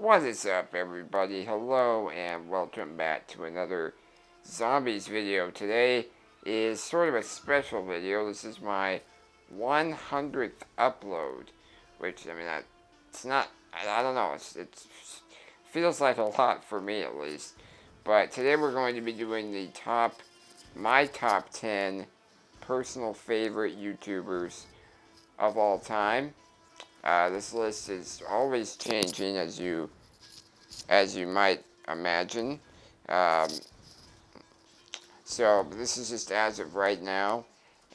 What is up, everybody? Hello and welcome back to another zombies video. Today is sort of a special video. This is my 100th upload, which, I mean, it's not, I don't know, it feels like a lot for me at least. But today we're going to be doing my top 10 personal favorite YouTubers of all time. This list is always changing, as you might imagine. So this is just as of right now,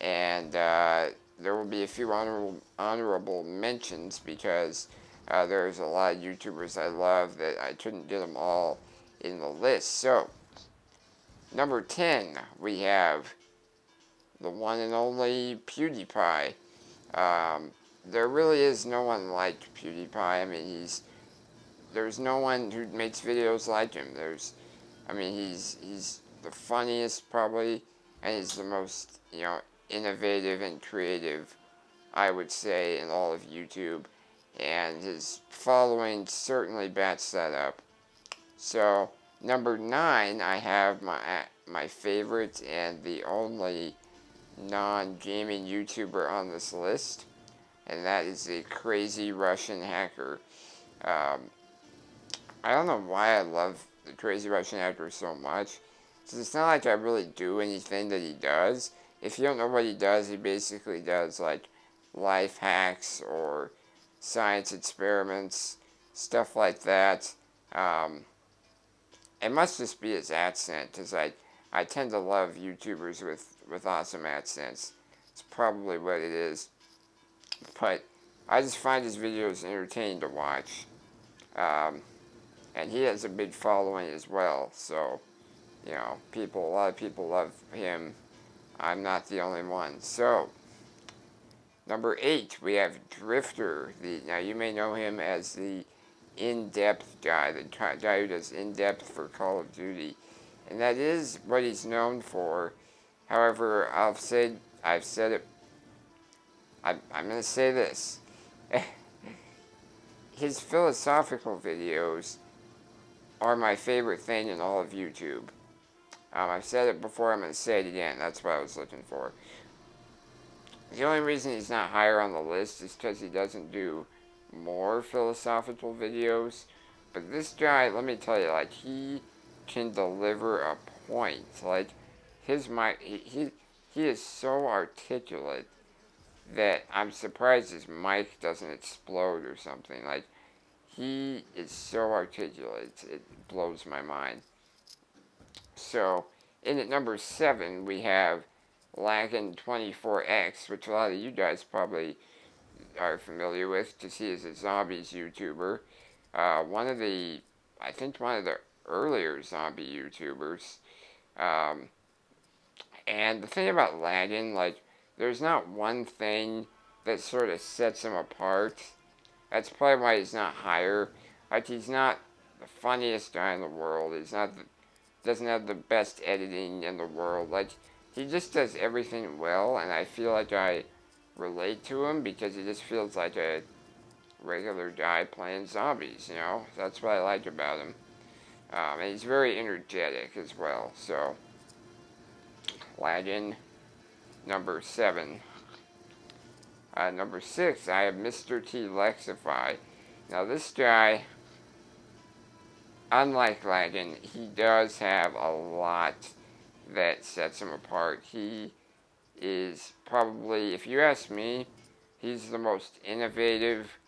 and there will be a few honorable mentions because there's a lot of YouTubers I love that I couldn't get them all in the list. So, number 10, we have the one and only PewDiePie. There really is no one like PewDiePie. I mean, there's no one who makes videos like him. He's the funniest probably, and he's the most, innovative and creative, I would say, in all of YouTube. And his following certainly backs that up. So, number 9, I have my favorite and the only non-gaming YouTuber on this list, and that is a crazy Russian hacker. I don't know why I love the crazy Russian hacker so much. It's not like I really do anything that he does. If you don't know what he does, he basically does like life hacks or science experiments, stuff like that. It must just be his accent, because I tend to love YouTubers with awesome accents. It's probably what it is. But I just find his videos entertaining to watch. And he has a big following as well, so, a lot of people love him. I'm not the only one. So, number 8, we have Drifter. Now, you may know him as the in-depth guy, the guy who does in-depth for Call of Duty. And that is what he's known for. However, I've said it, I'm going to say this. His philosophical videos are my favorite thing in all of YouTube. I've said it before, I'm going to say it again. That's what I was looking for. The only reason he's not higher on the list is because he doesn't do more philosophical videos. But this guy, let me tell you, he can deliver a point. He is so articulate that I'm surprised his mic doesn't explode or something. He is so articulate, it blows my mind. So, in at number 7, we have Laggin24x, which a lot of you guys probably are familiar with, because he is a zombies YouTuber. One of the earlier zombie YouTubers. And the thing about Laggin, there's not one thing that sort of sets him apart. That's probably why he's not higher. He's not the funniest guy in the world. Doesn't have the best editing in the world. He just does everything well, and I feel like I relate to him because he just feels like a regular guy playing zombies, That's what I like about him. And he's very energetic as well, so. Laggin, number 7. Number 6, I have Mr. T Lexify. Now this guy, unlike Laggin, he does have a lot that sets him apart. He is probably, if you ask me, he's the most innovative,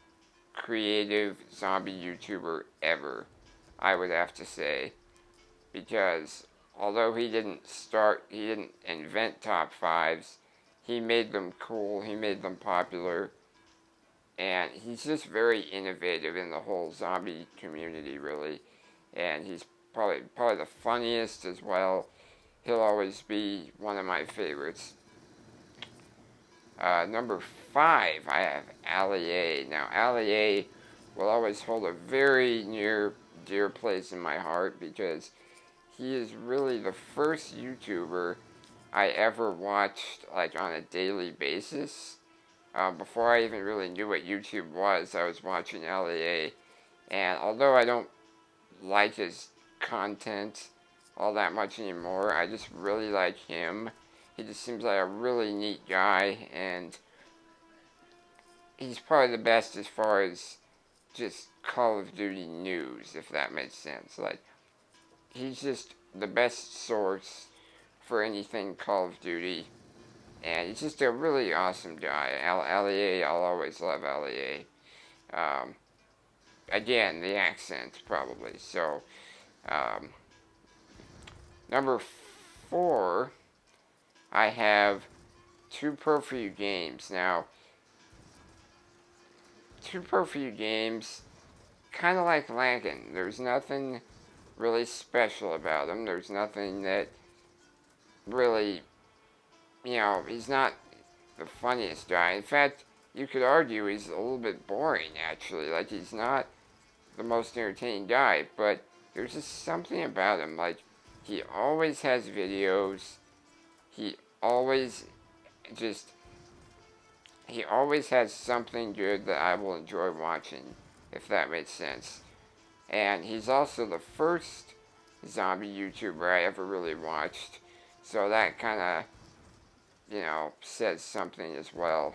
creative zombie YouTuber ever, I would have to say. Because although he didn't invent top 5s, he made them cool, he made them popular, and he's just very innovative in the whole zombie community, really. And he's probably the funniest as well. He'll always be one of my favorites. Number 5, I have Ali. Now, Ali will always hold a very near dear place in my heart because he is really the first YouTuber I ever watched on a daily basis. Before I even really knew what YouTube was, I was watching Ali, And although I don't like his content all that much anymore, I just really like him. He just seems like a really neat guy, and he's probably the best as far as just Call of Duty news, if that makes sense. Like, he's just the best source for anything Call of Duty, and he's just a really awesome guy. Allier, I'll always love Allier. Um, Again, the accent, probably. So, um, number 4, I have Too Pro For You Games. Now, Too Pro For You Games, kind of like Lankin. There's nothing really special about him. There's nothing that really, he's not the funniest guy. In fact, you could argue he's a little bit boring, actually. Like, he's not the most entertaining guy, but there's just something about him. Like, he always has videos. He always just, he always has something good that I will enjoy watching, if that makes sense. And he's also the first zombie YouTuber I ever really watched. So that kind of, says something as well.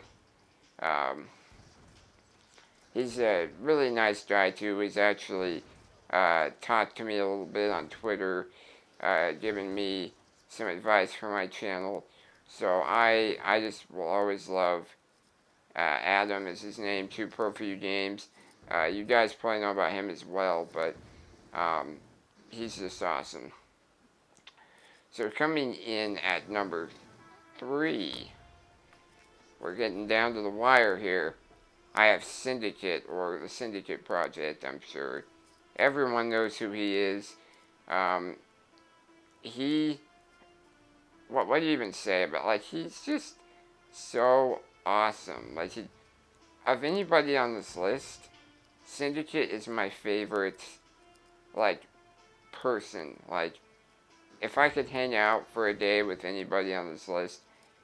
He's a really nice guy, too. He's actually talked to me a little bit on Twitter, giving me some advice for my channel. So I just will always love Adam is his name, Too Pro For You Games. You guys probably know about him as well, but he's just awesome. So coming in at number 3, we're getting down to the wire here. I have Syndicate, or the Syndicate Project, I'm sure. Everyone knows who he is. What do you even say about, like, he's just so awesome. Like, of anybody on this list, Syndicate is my favorite, like, person. Like, if I could hang out for a day with anybody on this list,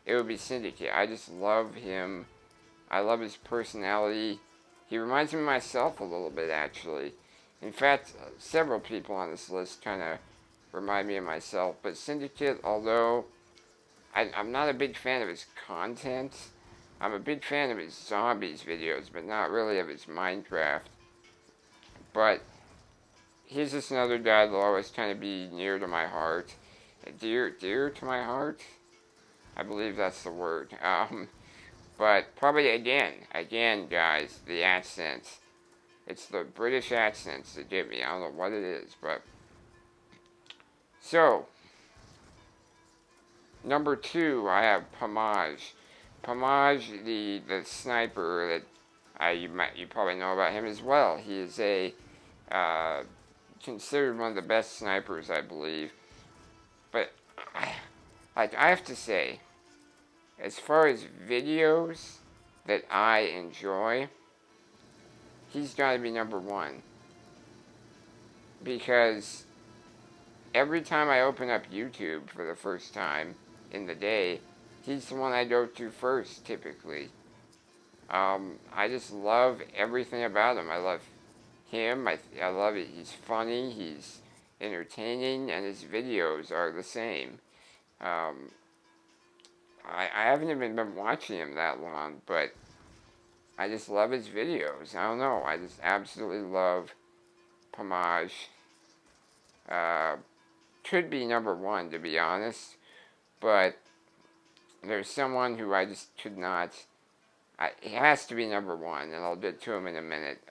it would be Syndicate. I just love him. I love his personality. He reminds me of myself a little bit, actually. In fact, several people on this list kind of remind me of myself. But Syndicate, although I'm not a big fan of his content, I'm a big fan of his zombies videos, but not really of his Minecraft. But he's just another guy that'll always kind of be near to my heart. Dear to my heart? I believe that's the word. But probably again, guys, the accents. It's the British accents that get me. I don't know what it is, but... So, number 2, I have Pomage. Pomage, the sniper that you probably know about him as well. He is considered one of the best snipers, I believe. But I have to say, as far as videos that I enjoy, he's got to be number 1. Because every time I open up YouTube for the first time in the day, he's the one I go to first, typically. I just love everything about him. I love him. I love it. He's funny. He's entertaining, and his videos are the same. I haven't even been watching him that long, but I just love his videos. I don't know. I just absolutely love Pomage. Could be number 1, to be honest, but there's someone who I just could not. He has to be number 1, and I'll get to him in a minute.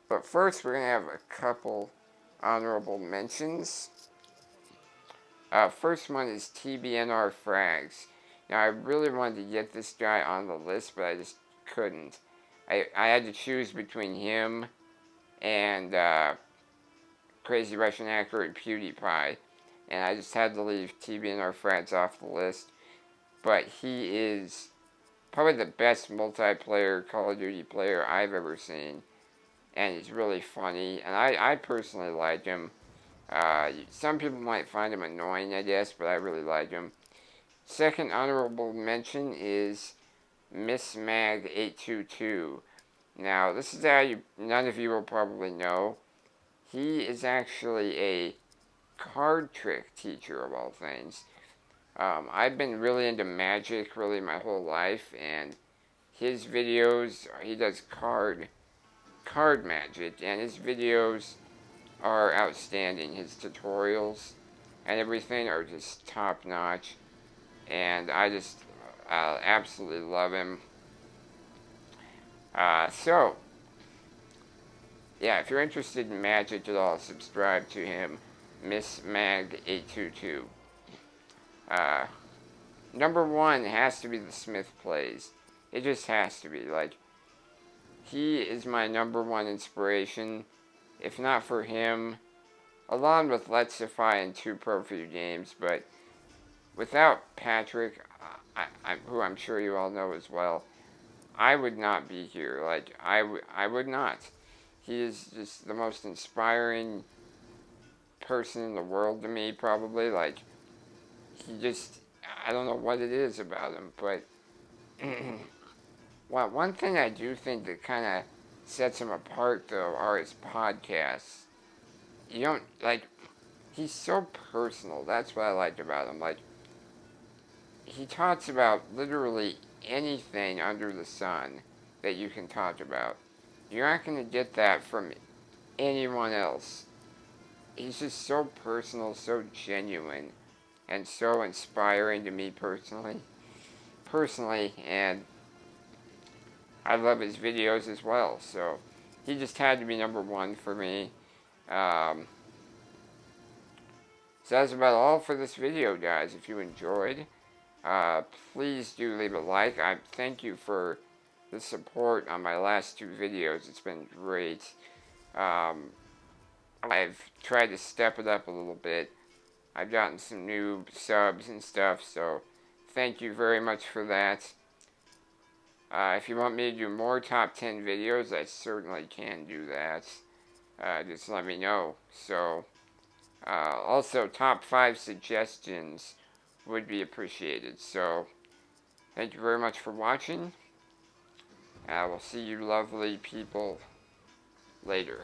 But first, we're going to have a couple honorable mentions. First one is TBNR Frags. Now, I really wanted to get this guy on the list, but I just couldn't. I had to choose between him and Crazy Russian Hacker and PewDiePie, and I just had to leave TBNR Frags off the list. But he is probably the best multiplayer Call of Duty player I've ever seen, and he's really funny, and I personally like him. Some people might find him annoying, I guess, but I really like him. Second honorable mention is Miss Mag 822. Now, this is how none of you will probably know. He is actually a card trick teacher of all things. I've been really into magic really my whole life, and his videos, he does card magic, and his videos are outstanding. His tutorials and everything are just top notch, and I just absolutely love him. So, yeah, if you're interested in magic at all, subscribe to him, Miss Mag 822. Number one has to be the Smith Plays. It just has to be. Like, he is my number one inspiration. If not for him, along with Letsify and 2 Pro Few Games, but without Patrick, who I'm sure you all know as well, I would not be here. Like, I would not. He is just the most inspiring person in the world to me, probably. Like, he just, I don't know what it is about him, but well, one thing I do think that kind of sets him apart, though, are his podcasts. You don't, like, he's so personal. That's what I like about him. Like, he talks about literally anything under the sun that you can talk about. You're not going to get that from anyone else. He's just so personal, so genuine, and so inspiring to me personally, and I love his videos as well, so he just had to be number one for me. So that's about all for this video, guys. If you enjoyed, please do leave a like. I thank you for the support on my last 2 videos. It's been great. I've tried to step it up a little bit. I've gotten some new subs and stuff, so thank you very much for that. If you want me to do more top 10 videos, I certainly can do that. Just let me know. So, also, top 5 suggestions would be appreciated. So, thank you very much for watching. I will see you lovely people later.